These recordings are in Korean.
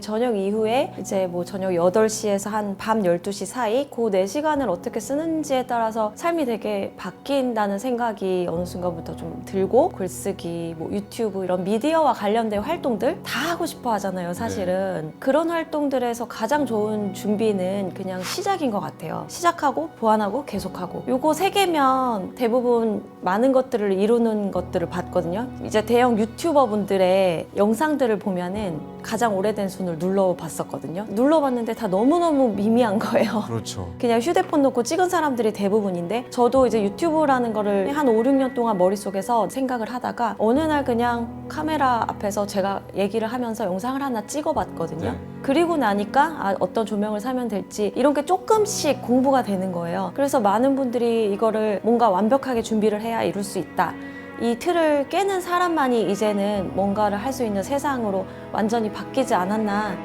저녁 이후에 이제 뭐 저녁 8시에서 한 밤 12시 사이 그 4시간을 어떻게 쓰는지에 따라서 삶이 되게 바뀐다는 생각이 어느 순간부터 좀 들고, 글쓰기, 뭐 유튜브 이런 미디어와 관련된 활동들 다 하고 싶어 하잖아요, 사실은. 그런 활동들에서 가장 좋은 준비는 그냥 시작인 것 같아요. 시작하고 보완하고 계속하고, 요거 3개면 대부분 많은 것들을 이루는 것들을 봤거든요. 이제 대형 유튜버 분들의 영상들을 보면은 가장 오래된 순을 눌러봤었거든요. 눌러봤는데 다 너무너무 미미한 거예요. 그렇죠. 그냥 휴대폰 놓고 찍은 사람들이 대부분인데, 저도 이제 유튜브라는 거를 한 5, 6년 동안 머릿속에서 생각을 하다가 어느 날 그냥 카메라 앞에서 제가 얘기를 하면서 영상을 하나 찍어봤거든요. 네. 그리고 나니까 어떤 조명을 사면 될지 이런 게 조금씩 공부가 되는 거예요. 그래서 많은 분들이 이거를 뭔가 완벽하게 준비를 해야 이룰 수 있다, 이 틀을 깨는 사람만이 이제는 뭔가를 할 수 있는 세상으로 완전히 바뀌지 않았나.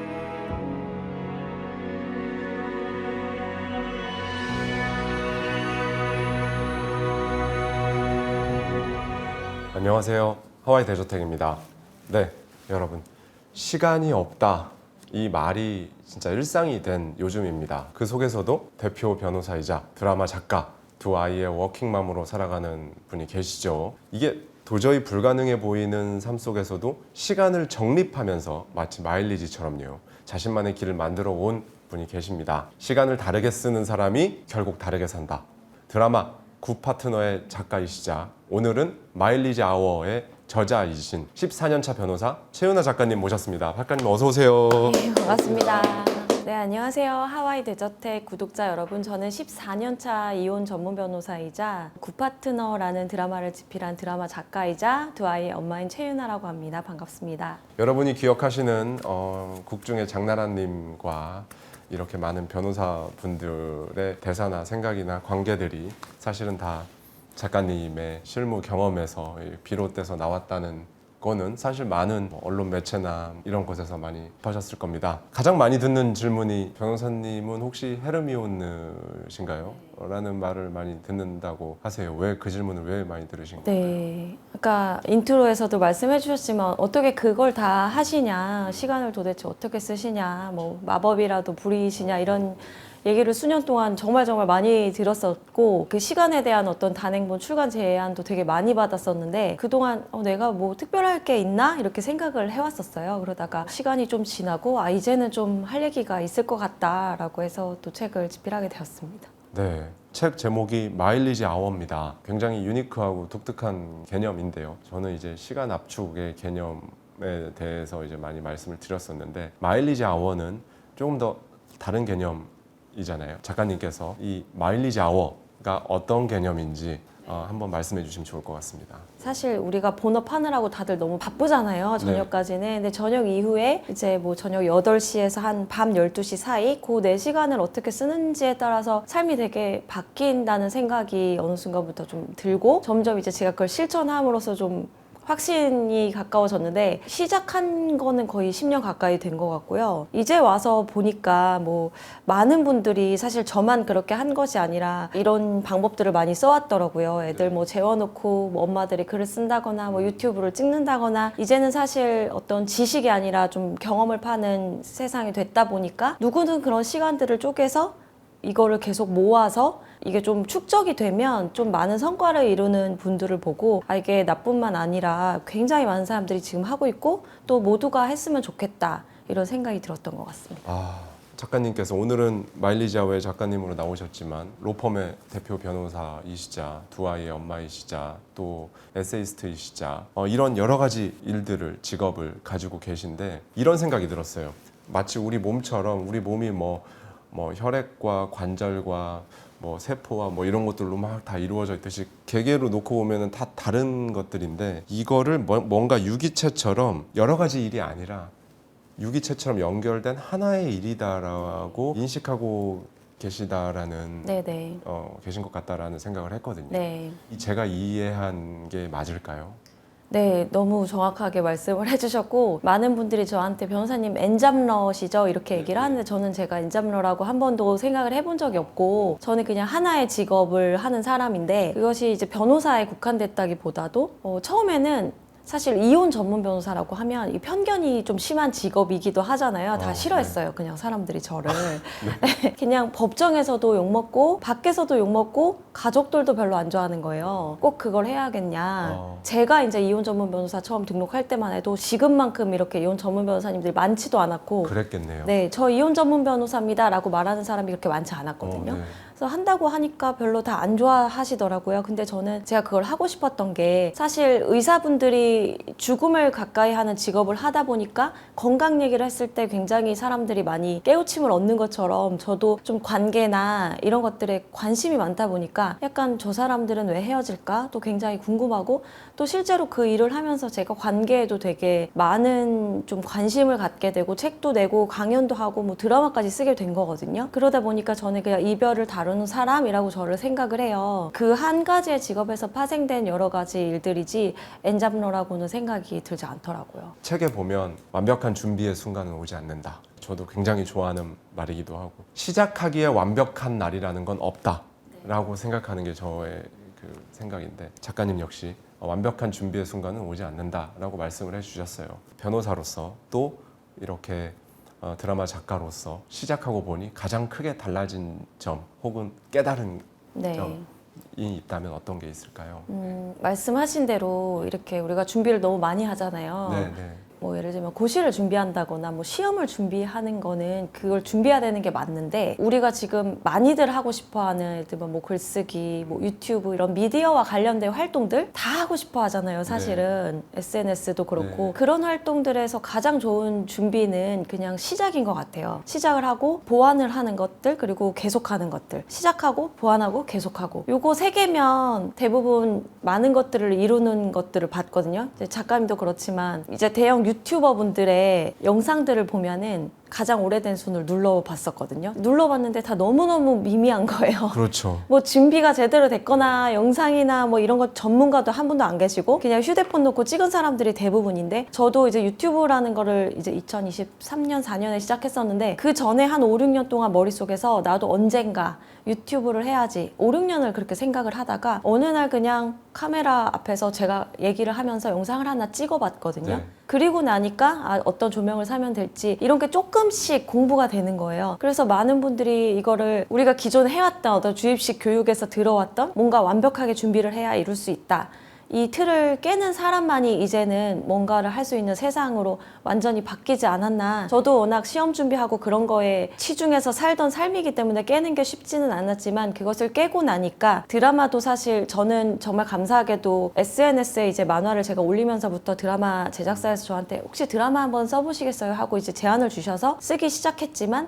안녕하세요. 하와이 대저택입니다. 네, 여러분. 시간이 없다. 이 말이 진짜 일상이 된 요즘입니다. 그 속에서도 대표 변호사이자 드라마 작가, 두 아이의 워킹맘으로 살아가는 분이 계시죠. 이게 도저히 불가능해 보이는 삶 속에서도 시간을 정립하면서 마치 마일리지처럼요, 자신만의 길을 만들어 온 분이 계십니다. 시간을 다르게 쓰는 사람이 결국 다르게 산다. 드라마 굿파트너의 작가이시자 오늘은 마일리지 아워의 저자이신 14년차 변호사 최윤아 작가님 모셨습니다. 작가님 어서 오세요. 네, 반갑습니다. 네, 안녕하세요. 하와이 대저택 구독자 여러분. 저는 14년차 이혼 전문 변호사이자 굿파트너라는 드라마를 집필한 드라마 작가이자 두 아이의 엄마인 최윤아라고 합니다. 반갑습니다. 여러분이 기억하시는 국중의 장나라님과 이렇게 많은 변호사분들의 대사나 생각이나 관계들이 사실은 다 작가님의 실무 경험에서 비롯돼서 나왔다는 거는 사실 많은 언론 매체나 이런 곳에서 많이 보셨을 겁니다. 가장 많이 듣는 질문이 변호사님은 혹시 헤르미온느신가요? 라는 말을 많이 듣는다고 하세요. 왜 그 질문을 왜 많이 들으신 건가요? 네, 아까 인트로에서도 말씀해 주셨지만 어떻게 그걸 다 하시냐, 시간을 도대체 어떻게 쓰시냐, 뭐 마법이라도 부리시냐, 이런 얘기를 수년 동안 정말 많이 들었었고, 그 시간에 대한 어떤 단행본 출간 제안도 되게 많이 받았었는데, 그동안 내가 뭐 특별할 게 있나? 이렇게 생각을 해왔었어요. 그러다가 시간이 좀 지나고 이제는 좀 할 얘기가 있을 것 같다라고 해서 또 책을 집필하게 되었습니다. 네, 책 제목이 마일리지 아워입니다. 굉장히 유니크하고 독특한 개념인데요. 저는 이제 시간 압축의 개념에 대해서 이제 많이 말씀을 드렸었는데, 마일리지 아워는 조금 더 다른 개념이잖아요. 작가님께서 이 마일리지 아워가 어떤 개념인지 한번 말씀해 주시면 좋을 것 같습니다. 사실 우리가 본업하느라고 다들 너무 바쁘잖아요, 저녁까지는. 근데 저녁 이후에 이제 뭐 저녁 8시에서 한 밤 12시 사이 그 4시간을 어떻게 쓰는지에 따라서 삶이 되게 바뀐다는 생각이 어느 순간부터 좀 들고, 점점 이제 제가 그걸 실천함으로써 좀 확신이 가까워졌는데, 시작한 거는 거의 10년 가까이 된 것 같고요. 이제 와서 보니까 뭐 많은 분들이 사실 저만 그렇게 한 것이 아니라 이런 방법들을 많이 써왔더라고요. 애들 뭐 재워놓고 뭐 엄마들이 글을 쓴다거나 뭐 유튜브를 찍는다거나, 이제는 사실 어떤 지식이 아니라 좀 경험을 파는 세상이 됐다 보니까 누구든 그런 시간들을 쪼개서 이거를 계속 모아서 이게 좀 축적이 되면 좀 많은 성과를 이루는 분들을 보고, 이게 나뿐만 아니라 굉장히 많은 사람들이 지금 하고 있고 또 모두가 했으면 좋겠다, 이런 생각이 들었던 것 같습니다. 작가님께서 오늘은 마일리지 아워의 작가님으로 나오셨지만 로펌의 대표 변호사이시자 두 아이의 엄마이시자 또 에세이스트이시자 이런 여러 가지 일들을, 직업을 가지고 계신데, 이런 생각이 들었어요. 마치 우리 몸처럼 우리 몸이 뭐 혈액과 관절과 뭐 세포와 뭐 이런 것들로 막 다 이루어져 있듯이 개개로 놓고 보면은 다 다른 것들인데, 이거를 뭔가 유기체처럼 여러 가지 일이 아니라 유기체처럼 연결된 하나의 일이다라고 인식하고 계시다라는 네네. 계신 것 같다라는 생각을 했거든요. 네. 제가 이해한 게 맞을까요? 네, 너무 정확하게 말씀을 해주셨고, 많은 분들이 저한테 변호사님 엔잡러시죠? 이렇게 얘기를 하는데, 저는 제가 엔잡러라고 한 번도 생각을 해본 적이 없고, 저는 그냥 하나의 직업을 하는 사람인데, 그것이 이제 변호사에 국한됐다기보다도 처음에는 사실 이혼 전문 변호사라고 하면 이 편견이 좀 심한 직업이기도 하잖아요. 다 싫어했어요. 그냥 사람들이 저를. 네. 그냥 법정에서도 욕먹고 밖에서도 욕먹고 가족들도 별로 안 좋아하는 거예요. 꼭 그걸 해야겠냐. 제가 이제 이혼 전문 변호사 처음 등록할 때만 해도 지금만큼 이렇게 이혼 전문 변호사님들이 많지도 않았고 그랬겠네요. 네, 저 이혼 전문 변호사입니다 라고 말하는 사람이 그렇게 많지 않았거든요. 네. 그래서 한다고 하니까 별로 다 안 좋아하시더라고요. 근데 저는 제가 그걸 하고 싶었던 게 사실 의사분들이 죽음을 가까이 하는 직업을 하다 보니까 건강 얘기를 했을 때 굉장히 사람들이 많이 깨우침을 얻는 것처럼 저도 좀 관계나 이런 것들에 관심이 많다 보니까 약간 저 사람들은 왜 헤어질까? 또 굉장히 궁금하고 또 실제로 그 일을 하면서 제가 관계에도 되게 많은 좀 관심을 갖게 되고 책도 내고 강연도 하고 뭐 드라마까지 쓰게 된 거거든요. 그러다 보니까 저는 그냥 이별을 다루는 사람이라고 저를 생각을 해요. 그 한 가지의 직업에서 파생된 여러 가지 일들이지 엔잡러라고는 생각이 들지 않더라고요. 책에 보면 완벽한 준비의 순간은 오지 않는다. 저도 굉장히 좋아하는 말이기도 하고 시작하기에 완벽한 날이라는 건 없다라고 생각하는 게 저의 그 생각인데 작가님 역시 완벽한 준비의 순간은 오지 않는다라고 말씀을 해주셨어요. 변호사로서 또 이렇게 드라마 작가로서 시작하고 보니 가장 크게 달라진 점 혹은 깨달은 네. 점이 있다면 어떤 게 있을까요? 말씀하신 대로 이렇게 우리가 준비를 너무 많이 하잖아요. 네, 네. 뭐 예를 들면 고시를 준비한다거나 뭐 시험을 준비하는 거는 그걸 준비해야 되는 게 맞는데 우리가 지금 많이들 하고 싶어하는 예를 들면 뭐 글쓰기, 뭐 유튜브 이런 미디어와 관련된 활동들 다 하고 싶어 하잖아요. 사실은 SNS도 그렇고 네. 그런 활동들에서 가장 좋은 준비는 그냥 시작인 것 같아요. 시작을 하고 보완을 하는 것들 그리고 계속하는 것들 시작하고 보완하고 계속하고 요거 세 개면 대부분 많은 것들을 이루는 것들을 봤거든요. 이제 작가님도 그렇지만 이제 대형 유튜버 분들의 영상들을 보면은 가장 오래된 순을 눌러봤었거든요. 눌러봤는데 다 너무너무 미미한 거예요. 그렇죠. 뭐 준비가 제대로 됐거나 영상이나 뭐 이런 것 전문가도 한 분도 안 계시고 그냥 휴대폰 놓고 찍은 사람들이 대부분인데 저도 이제 유튜브라는 거를 이제 2023년 4년에 시작했었는데 그 전에 한 5, 6년 동안 머릿속에서 나도 언젠가 유튜브를 해야지 5, 6년을 그렇게 생각을 하다가 어느 날 그냥 카메라 앞에서 제가 얘기를 하면서 영상을 하나 찍어봤거든요. 네. 그리고 나니까 어떤 조명을 사면 될지 이런 게 조금씩 공부가 되는 거예요. 그래서 많은 분들이 이거를 우리가 기존에 해왔던 어떤 주입식 교육에서 들어왔던 뭔가 완벽하게 준비를 해야 이룰 수 있다. 이 틀을 깨는 사람만이 이제는 뭔가를 할 수 있는 세상으로 완전히 바뀌지 않았나. 저도 워낙 시험 준비하고 그런 거에 치중해서 살던 삶이기 때문에 깨는 게 쉽지는 않았지만 그것을 깨고 나니까 드라마도 사실 저는 정말 감사하게도 SNS에 이제 만화를 제가 올리면서부터 드라마 제작사에서 저한테 혹시 드라마 한번 써보시겠어요? 하고 이제 제안을 주셔서 쓰기 시작했지만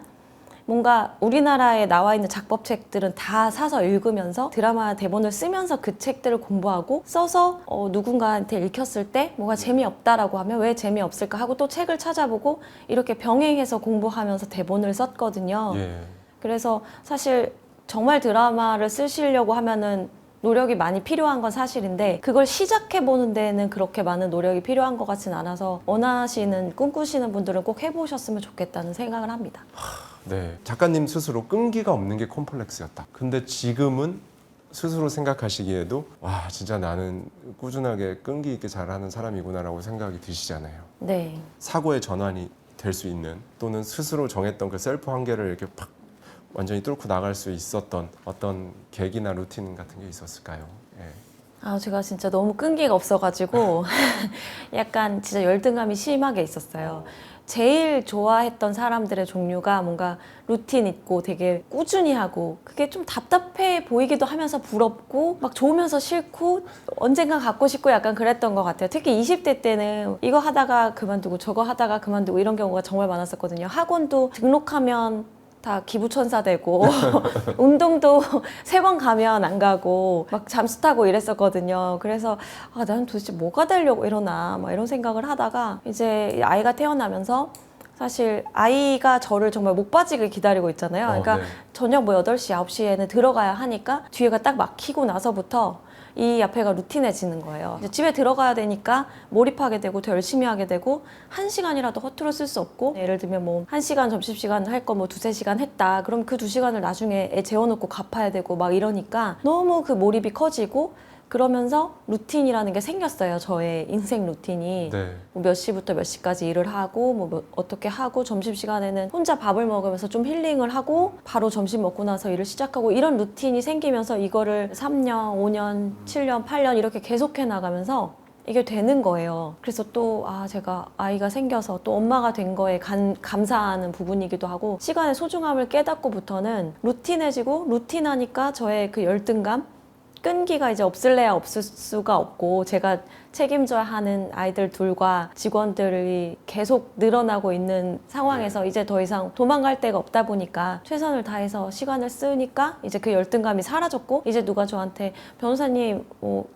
뭔가 우리나라에 나와 있는 작법책들은 다 사서 읽으면서 드라마 대본을 쓰면서 그 책들을 공부하고 써서 누군가한테 읽혔을 때 뭐가 재미없다라고 하면 왜 재미없을까 하고 또 책을 찾아보고 이렇게 병행해서 공부하면서 대본을 썼거든요. 예. 그래서 사실 정말 드라마를 쓰시려고 하면은 노력이 많이 필요한 건 사실인데 그걸 시작해보는 데는 그렇게 많은 노력이 필요한 것 같진 않아서 원하시는 꿈꾸시는 분들은 꼭 해보셨으면 좋겠다는 생각을 합니다. 네, 작가님 스스로 끈기가 없는 게 콤플렉스였다. 근데 지금은 스스로 생각하시기에도 와 진짜 나는 꾸준하게 끈기 있게 잘하는 사람이구나라고 생각이 드시잖아요. 네. 사고의 전환이 될 수 있는 또는 스스로 정했던 그 셀프 한계를 이렇게 팍 완전히 뚫고 나갈 수 있었던 어떤 계기나 루틴 같은 게 있었을까요? 예. 제가 진짜 너무 끈기가 없어가지고 약간 진짜 열등감이 심하게 있었어요. 제일 좋아했던 사람들의 종류가 뭔가 루틴 있고 되게 꾸준히 하고 그게 좀 답답해 보이기도 하면서 부럽고 막 좋으면서 싫고 언젠가 갖고 싶고 약간 그랬던 것 같아요. 특히 20대 때는 이거 하다가 그만두고 저거 하다가 그만두고 이런 경우가 정말 많았었거든요. 학원도 등록하면 다 기부천사 되고 운동도 3번 가면 안 가고 막 잠수 타고 이랬었거든요. 그래서 나는 도대체 뭐가 되려고 이러나 막 이런 생각을 하다가 이제 아이가 태어나면서 사실 아이가 저를 정말 목 빠지게 기다리고 있잖아요. 그러니까 네. 저녁 뭐 8시, 9시에는 들어가야 하니까 뒤에가 딱 막히고 나서부터 이 앞에가 루틴해지는 거예요. 이제 집에 들어가야 되니까 몰입하게 되고 더 열심히 하게 되고 1시간이라도 허투루 쓸 수 없고 예를 들면 뭐 1시간 점심시간 할 거 뭐 2-3시간 했다. 그럼 그 2시간을 나중에 애 재워놓고 갚아야 되고 막 이러니까 너무 그 몰입이 커지고 그러면서 루틴이라는 게 생겼어요. 저의 인생 루틴이. 네. 뭐 몇 시부터 몇 시까지 일을 하고 뭐 어떻게 하고 점심시간에는 혼자 밥을 먹으면서 좀 힐링을 하고 바로 점심 먹고 나서 일을 시작하고 이런 루틴이 생기면서 이거를 3년, 5년, 7년, 8년 이렇게 계속해 나가면서 이게 되는 거예요. 그래서 또 제가 아이가 생겨서 또 엄마가 된 거에 감사하는 부분이기도 하고 시간의 소중함을 깨닫고부터는 루틴해지고 루틴하니까 저의 그 열등감 끈기가 이제 없을래야 없을 수가 없고 제가 책임져야 하는 아이들 둘과 직원들이 계속 늘어나고 있는 상황에서 이제 더 이상 도망갈 데가 없다 보니까 최선을 다해서 시간을 쓰니까 이제 그 열등감이 사라졌고 이제 누가 저한테 변호사님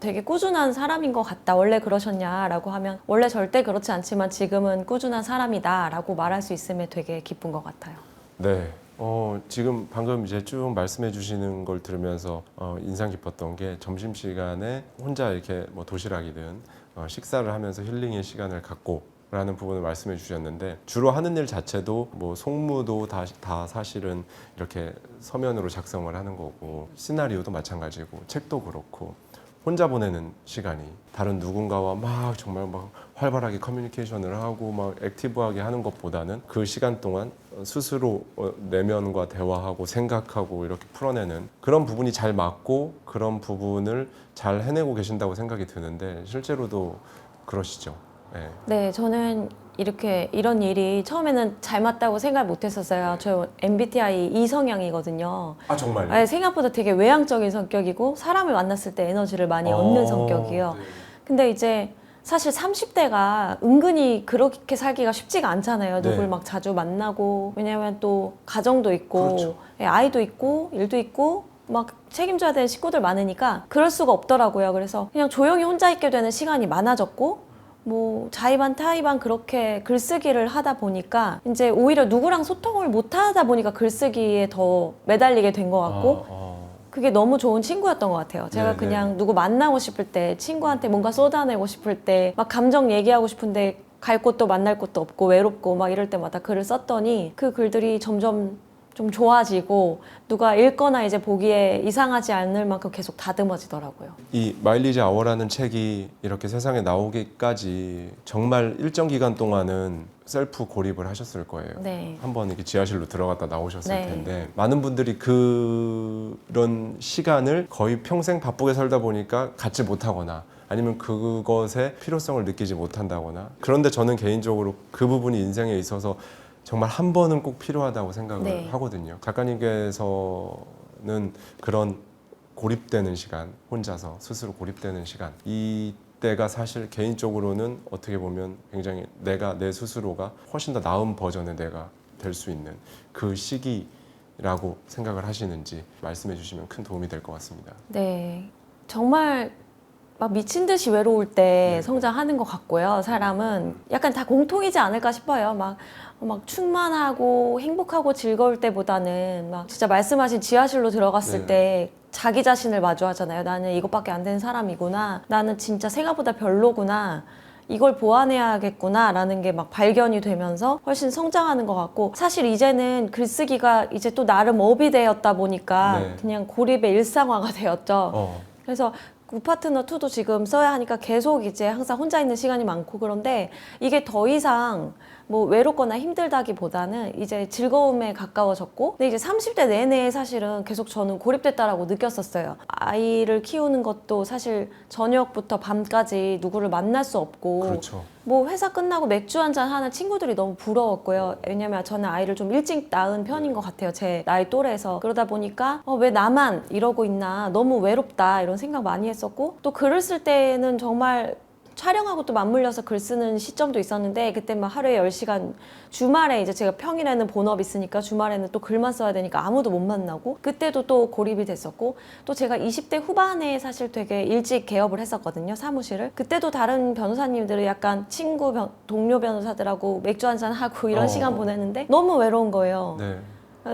되게 꾸준한 사람인 것 같다 원래 그러셨냐라고 하면 원래 절대 그렇지 않지만 지금은 꾸준한 사람이다 라고 말할 수 있음에 되게 기쁜 것 같아요. 네. 지금 방금 이제 쭉 말씀해 주시는 걸 들으면서 인상 깊었던 게 점심시간에 혼자 이렇게 뭐 도시락이든 식사를 하면서 힐링의 시간을 갖고 라는 부분을 말씀해 주셨는데 주로 하는 일 자체도 뭐 송무도 다 사실은 이렇게 서면으로 작성을 하는 거고 시나리오도 마찬가지고 책도 그렇고 혼자 보내는 시간이 다른 누군가와 막 정말 막 활발하게 커뮤니케이션을 하고 막 액티브하게 하는 것보다는 그 시간 동안 스스로 내면과 대화하고 생각하고 이렇게 풀어내는 그런 부분이 잘 맞고 그런 부분을 잘 해내고 계신다고 생각이 드는데 실제로도 그러시죠? 네. 네, 저는 이런 일이 처음에는 잘 맞다고 생각 못 했었어요. 저 MBTI E성향이거든요. 아 정말요? 아니, 생각보다 되게 외향적인 성격이고 사람을 만났을 때 에너지를 많이 얻는 성격이에요. 네. 근데 이제 사실 30대가 은근히 그렇게 살기가 쉽지가 않잖아요. 네. 누굴 막 자주 만나고 왜냐면 또 가정도 있고 그렇죠. 아이도 있고 일도 있고 막 책임져야 되는 식구들 많으니까 그럴 수가 없더라고요. 그래서 그냥 조용히 혼자 있게 되는 시간이 많아졌고 뭐 자의반 타의반 그렇게 글쓰기를 하다 보니까 이제 오히려 누구랑 소통을 못 하다 보니까 글쓰기에 더 매달리게 된 것 같고 그게 너무 좋은 친구였던 것 같아요. 제가 네네. 그냥 누구 만나고 싶을 때 친구한테 뭔가 쏟아내고 싶을 때 막 감정 얘기하고 싶은데 갈 곳도 만날 곳도 없고 외롭고 막 이럴 때마다 글을 썼더니 그 글들이 점점 좀 좋아지고 누가 읽거나 이제 보기에 이상하지 않을 만큼 계속 다듬어지더라고요. 이 마일리지 아워라는 책이 이렇게 세상에 나오기까지 정말 일정 기간 동안은 셀프 고립을 하셨을 거예요. 네. 한번 이렇게 지하실로 들어갔다 나오셨을 네. 텐데 많은 분들이 그런 시간을 거의 평생 바쁘게 살다 보니까 갖지 못하거나 아니면 그것의 필요성을 느끼지 못한다거나 그런데 저는 개인적으로 그 부분이 인생에 있어서 정말 한 번은 꼭 필요하다고 생각을 네. 하거든요. 작가님께서는 그런 고립되는 시간, 혼자서 스스로 고립되는 시간 이때가 사실 개인적으로는 어떻게 보면 굉장히 내 스스로가 훨씬 더 나은 버전의 내가 될 수 있는 그 시기라고 생각을 하시는지 말씀해 주시면 큰 도움이 될 것 같습니다. 네. 정말 막 미친 듯이 외로울 때 네. 성장하는 것 같고요. 사람은 약간 다 공통이지 않을까 싶어요. 막 충만하고 행복하고 즐거울 때보다는 막 진짜 말씀하신 지하실로 들어갔을 네. 때 자기 자신을 마주하잖아요. 나는 이것밖에 안 되는 사람이구나. 나는 진짜 생각보다 별로구나. 이걸 보완해야겠구나 라는 게 막 발견이 되면서 훨씬 성장하는 것 같고 사실 이제는 글쓰기가 이제 또 나름 업이 되었다 보니까 네. 그냥 고립의 일상화가 되었죠. 그래서 우파트너 2도 지금 써야 하니까 계속 이제 항상 혼자 있는 시간이 많고 그런데 이게 더 이상 뭐 외롭거나 힘들다기보다는 이제 즐거움에 가까워졌고 근데 이제 30대 내내 사실은 계속 저는 고립됐다라고 느꼈었어요. 아이를 키우는 것도 사실 저녁부터 밤까지 누구를 만날 수 없고 그렇죠. 뭐 회사 끝나고 맥주 한잔 하는 친구들이 너무 부러웠고요. 왜냐면 저는 아이를 좀 일찍 낳은 편인 것 같아요. 제 나이 또래에서. 그러다 보니까 왜 나만 이러고 있나 너무 외롭다 이런 생각 많이 했었고 또 글을 쓸 때는 정말 촬영하고 또 맞물려서 글 쓰는 시점도 있었는데 그때 막 하루에 10시간 주말에 이제 제가 평일에는 본업 있으니까 주말에는 또 글만 써야 되니까 아무도 못 만나고 그때도 또 고립이 됐었고 또 제가 20대 후반에 사실 되게 일찍 개업을 했었거든요. 사무실을. 그때도 다른 변호사님들은 약간 동료 변호사들하고 맥주 한잔 하고 이런 시간 보내는데 너무 외로운 거예요. 네.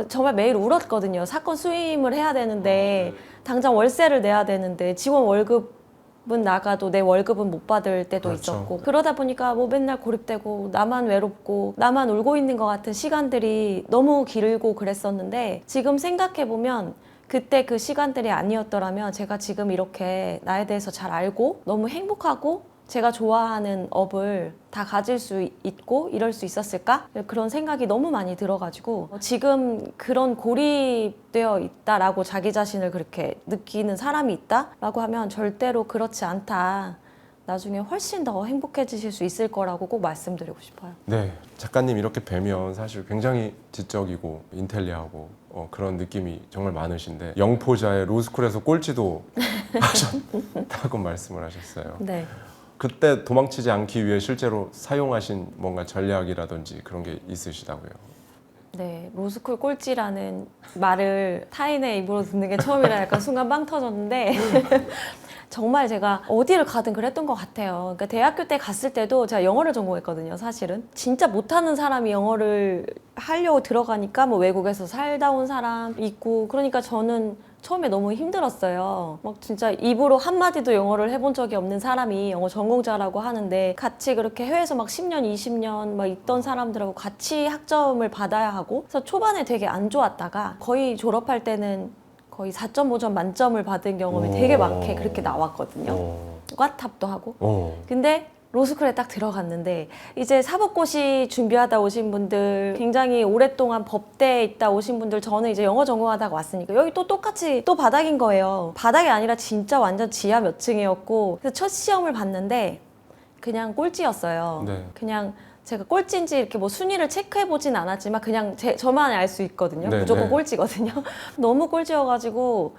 정말 매일 울었거든요. 사건 수임을 해야 되는데 당장 월세를 내야 되는데 직원 월급은 나가도 내 월급은 못 받을 때도 그렇죠. 있었고 그러다 보니까 뭐 맨날 고립되고 나만 외롭고 나만 울고 있는 것 같은 시간들이 너무 길고 그랬었는데 지금 생각해보면 그때 그 시간들이 아니었더라면 제가 지금 이렇게 나에 대해서 잘 알고 너무 행복하고 제가 좋아하는 업을 다 가질 수 있고 이럴 수 있었을까? 그런 생각이 너무 많이 들어가지고 지금 그런 고립되어 있다라고 자기 자신을 그렇게 느끼는 사람이 있다라고 하면 절대로 그렇지 않다. 나중에 훨씬 더 행복해지실 수 있을 거라고 꼭 말씀드리고 싶어요. 네, 작가님 이렇게 뵈면 사실 굉장히 지적이고 인텔리하고 그런 느낌이 정말 많으신데 영포자의 로스쿨에서 꼴찌도 하셨다고 말씀을 하셨어요. 네. 그때 도망치지 않기 위해 실제로 사용하신 뭔가 전략이라든지 그런 게 있으시다고요? 네, 로스쿨 꼴찌라는 말을 타인의 입으로 듣는 게 처음이라 약간 순간 빵 터졌는데 정말 제가 어디를 가든 그랬던 것 같아요. 그러니까 대학교 때 갔을 때도 제가 영어를 전공했거든요, 사실은. 진짜 못하는 사람이 영어를 하려고 들어가니까 뭐 외국에서 살다 온 사람 있고 그러니까 저는 처음에 너무 힘들었어요. 막 진짜 입으로 한마디도 영어를 해본 적이 없는 사람이 영어 전공자라고 하는데 같이 그렇게 해외에서 막 10년, 20년 막 있던 사람들하고 같이 학점을 받아야 하고 그래서 초반에 되게 안 좋았다가 거의 졸업할 때는 거의 4.5점 만점을 받은 경험이 되게 많게 그렇게 나왔거든요. 꽈탑도 하고. 근데 로스쿨에 딱 들어갔는데 이제 사법고시 준비하다 오신 분들 굉장히 오랫동안 법대에 있다 오신 분들 저는 이제 영어 전공하다가 왔으니까 여기 또 똑같이 또 바닥인 거예요. 바닥이 아니라 진짜 완전 지하 몇 층이었고 그래서 첫 시험을 봤는데 그냥 꼴찌였어요. 네. 그냥 제가 꼴찌인지 이렇게 뭐 순위를 체크해보진 않았지만 그냥 저만 알 수 있거든요. 네, 무조건 네. 꼴찌거든요. 너무 꼴찌여가지고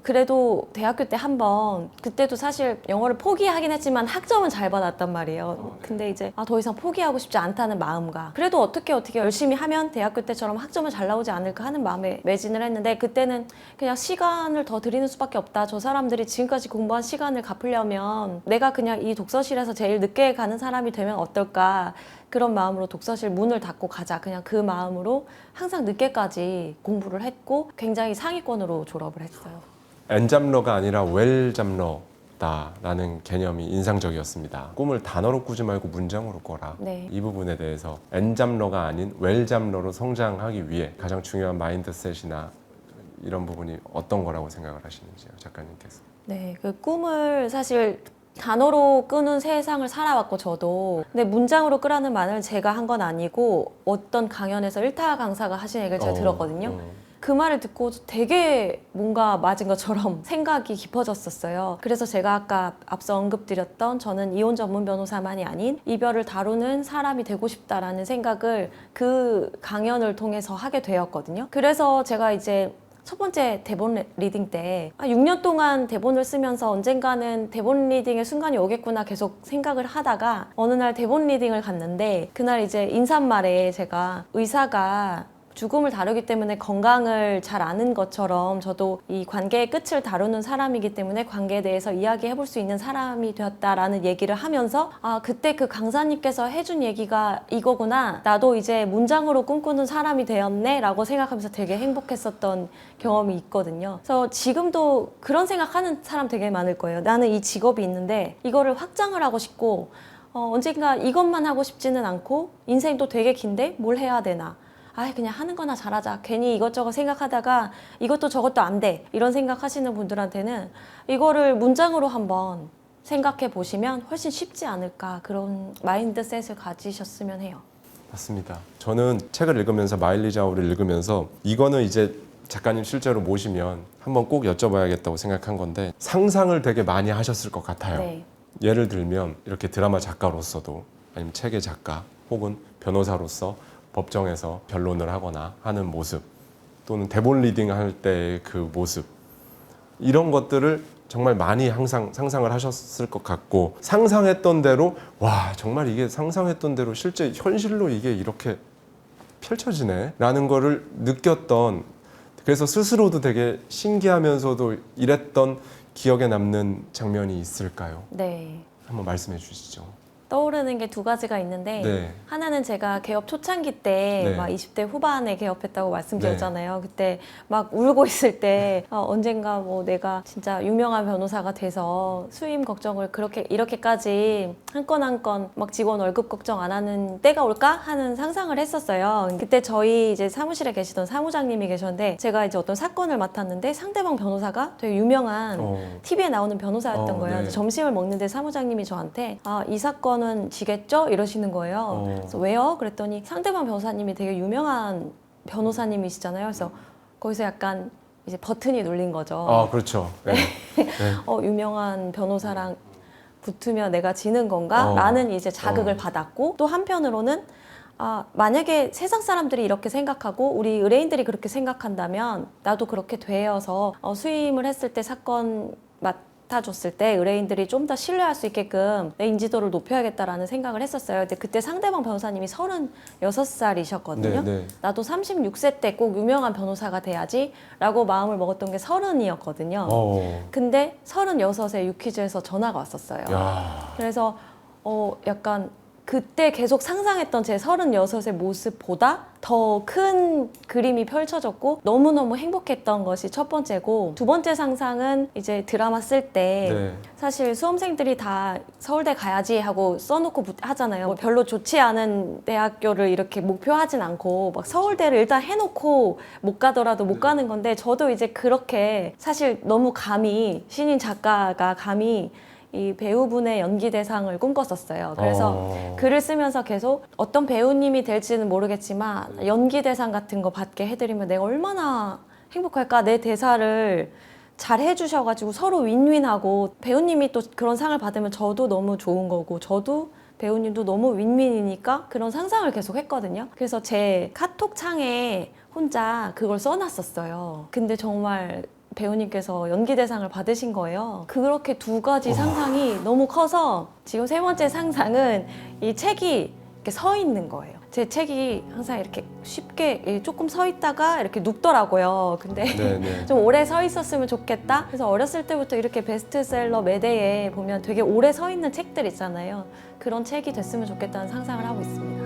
그래도 대학교 때 한 번 그때도 사실 영어를 포기하긴 했지만 학점은 잘 받았단 말이에요. 근데 이제 더 이상 포기하고 싶지 않다는 마음과 그래도 어떻게 열심히 하면 대학교 때처럼 학점은 잘 나오지 않을까 하는 마음에 매진을 했는데 그때는 그냥 시간을 더 드리는 수밖에 없다. 저 사람들이 지금까지 공부한 시간을 갚으려면 내가 그냥 이 독서실에서 제일 늦게 가는 사람이 되면 어떨까. 그런 마음으로 독서실 문을 닫고 가자. 그냥 그 마음으로 항상 늦게까지 공부를 했고 굉장히 상위권으로 졸업을 했어요. N잡러가 아니라 웰잡러다라는 개념이 인상적이었습니다. 꿈을 단어로 꾸지 말고 문장으로 꿔라. 네. 이 부분에 대해서 N잡러가 아닌 웰잡러로 성장하기 위해 가장 중요한 마인드셋이나 이런 부분이 어떤 거라고 생각을 하시는지요, 작가님께서? 네, 그 꿈을 사실 단어로 끄는 세상을 살아왔고 저도 근데 문장으로 끄라는 말을 제가 한 건 아니고 어떤 강연에서 일타 강사가 하신 얘기를 제가 들었거든요. 그 말을 듣고 되게 뭔가 맞은 것처럼 생각이 깊어졌었어요. 그래서 제가 아까 앞서 언급드렸던 저는 이혼 전문 변호사만이 아닌 이별을 다루는 사람이 되고 싶다라는 생각을 그 강연을 통해서 하게 되었거든요. 그래서 제가 이제 첫 번째 대본 리딩 때 6년 동안 대본을 쓰면서 언젠가는 대본 리딩의 순간이 오겠구나 계속 생각을 하다가 어느 날 대본 리딩을 갔는데 그날 이제 인사말에 제가 의사가 죽음을 다루기 때문에 건강을 잘 아는 것처럼 저도 이 관계의 끝을 다루는 사람이기 때문에 관계에 대해서 이야기해 볼 수 있는 사람이 되었다라는 얘기를 하면서 그때 그 강사님께서 해준 얘기가 이거구나. 나도 이제 문장으로 꿈꾸는 사람이 되었네 라고 생각하면서 되게 행복했었던 경험이 있거든요. 그래서 지금도 그런 생각하는 사람 되게 많을 거예요. 나는 이 직업이 있는데 이거를 확장을 하고 싶고 언젠가 이것만 하고 싶지는 않고 인생도 되게 긴데 뭘 해야 되나. 그냥 하는 거나 잘하자. 괜히 이것저것 생각하다가 이것도 저것도 안 돼. 이런 생각하시는 분들한테는 이거를 문장으로 한번 생각해 보시면 훨씬 쉽지 않을까. 그런 마인드셋을 가지셨으면 해요. 맞습니다. 저는 책을 읽으면서 마일리지 아웃을 읽으면서 이거는 이제 작가님 실제로 모시면 한번 꼭 여쭤봐야겠다고 생각한 건데 상상을 되게 많이 하셨을 것 같아요. 네. 예를 들면 이렇게 드라마 작가로서도 아니면 책의 작가 혹은 변호사로서 법정에서 변론을 하거나 하는 모습 또는 대본 리딩 할 때의 그 모습 이런 것들을 정말 많이 항상 상상을 하셨을 것 같고 상상했던 대로 와 정말 이게 상상했던 대로 실제 현실로 이게 이렇게 펼쳐지네 라는 거를 느꼈던 그래서 스스로도 되게 신기하면서도 이랬던 기억에 남는 장면이 있을까요? 네. 한번 말씀해 주시죠. 떠오르는 게 두 가지가 있는데 네. 하나는 제가 개업 초창기 때 네. 막 20대 후반에 개업했다고 말씀드렸잖아요. 그때 막 울고 있을 때 언젠가 뭐 내가 진짜 유명한 변호사가 돼서 수임 걱정을 그렇게 이렇게까지 한 건 한 건 막 직원 월급 걱정 안 하는 때가 올까 하는 상상을 했었어요. 그때 저희 이제 사무실에 계시던 사무장님이 계셨는데 제가 이제 어떤 사건을 맡았는데 상대방 변호사가 되게 유명한 TV에 나오는 변호사였던 거예요. 네. 점심을 먹는데 사무장님이 저한테 이 사건은 지겠죠? 이러시는 거예요. 그래서 왜요? 그랬더니 상대방 변호사님이 되게 유명한 변호사님이시잖아요. 그래서 거기서 약간 이제 버튼이 눌린 거죠. 아, 그렇죠. 네. 네. 유명한 변호사랑 붙으면 내가 지는 건가? 라는 이제 자극을 받았고 또 한편으로는 만약에 세상 사람들이 이렇게 생각하고 우리 의뢰인들이 그렇게 생각한다면 나도 그렇게 되어서 수임을 했을 때 사건 맡아줬을 때 의뢰인들이 좀 더 신뢰할 수 있게끔 내 인지도를 높여야겠다라는 생각을 했었어요. 근데 그때 상대방 변호사님이 36살이셨거든요. 네. 나도 36세 때 꼭 유명한 변호사가 돼야지 라고 마음을 먹었던 게 30이었거든요. 근데 36에 유퀴즈에서 전화가 왔었어요. 야. 그래서 약간 그때 계속 상상했던 제 36의 모습보다 더 큰 그림이 펼쳐졌고 너무너무 행복했던 것이 첫 번째고, 두 번째 상상은 이제 드라마 쓸 때 네. 사실 수험생들이 다 서울대 가야지 하고 써놓고 하잖아요. 뭐 별로 좋지 않은 대학교를 이렇게 목표하진 않고 막 서울대를 일단 해놓고 못 가더라도 못 가는 건데, 저도 이제 그렇게 사실 너무 감히 신인 작가가 감히 이 배우분의 연기 대상을 꿈꿨었어요. 그래서 글을 쓰면서 계속 어떤 배우님이 될지는 모르겠지만 연기 대상 같은 거 받게 해드리면 내가 얼마나 행복할까. 내 대사를 잘 해주셔가지고 서로 윈윈하고 배우님이 또 그런 상을 받으면 저도 너무 좋은 거고 저도 배우님도 너무 윈윈이니까 그런 상상을 계속 했거든요. 그래서 제 카톡 창에 혼자 그걸 써놨었어요. 근데 정말 배우님께서 연기 대상을 받으신 거예요. 그렇게 두 가지 상상이 너무 커서 지금 세 번째 상상은 이 책이 이렇게 서 있는 거예요. 제 책이 항상 이렇게 쉽게 조금 서 있다가 이렇게 눕더라고요. 근데 네네. 좀 오래 서 있었으면 좋겠다. 그래서 어렸을 때부터 이렇게 베스트셀러 매대에 보면 되게 오래 서 있는 책들 있잖아요. 그런 책이 됐으면 좋겠다는 상상을 하고 있습니다.